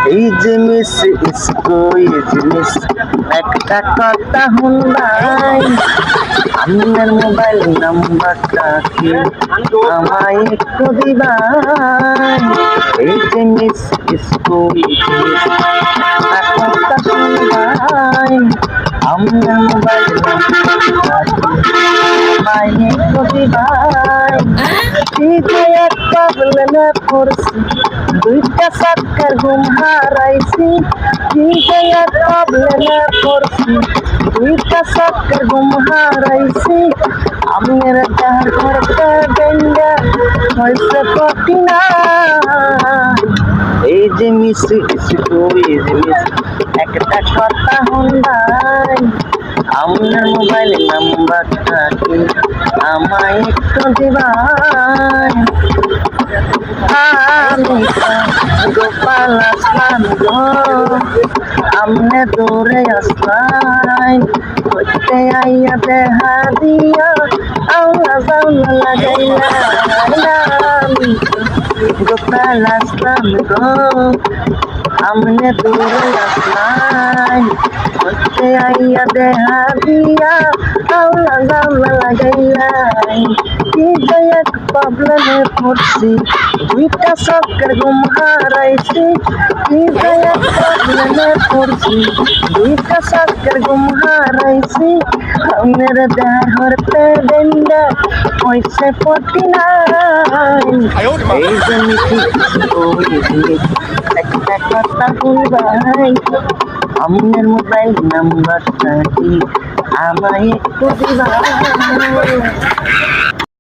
এই যে মিস ইসকো এই যে মিস একটা কথা শুনবাই আপনার মোবাইল নাম্বারটা কি আমায় একটু দিবাই এই যে মিস ইসকো এই যে মিস একটা কথা শুনবাই আপনার মোবাইল নাম্বারটা কি আমায় একটু দিবাই এক প্রবলেমে পড়ছি দুইটা চাক্কার ঘুম হারাইছি এক প্রবলেমে পড়ছি দুইটা চাক্কার ঘুম হারাইছি আমি ডার করতে ডেঙ্গা হয়েছে কটি না এই যে মিশি এই যে মিশি একটা কথা শুনবাই আপনার মোবাইল নাম্বারটা কি আমায় একটু দিবাই আমি গোপাল আসলাম গো আমনে দৌড়ে আসলাই হইতে আইয়া দেহা দিয়া আল্লাহ জাউলা লাগাইলা আমি গোপাল আসলাম গো আমনে দৌড়ে আসলাই হইতে আইয়া দেহা দিয়া আল্লাহ জাউলা লাগাইলাই কি এক প্রবলেমে পড়ছি দুইটা চক্কর ঘুম হারাইছি কি এক প্রবলেমে পড়ছি দুইটা চক্কর ঘুম হারাইছি আমার দেহার হরতে ডেন্ডা হইছে পটি নাই এই যে মিঠি একটা কথা বলবাই আপনার মোবাইল নাম্বারটা কি আমায় একটু দিবাই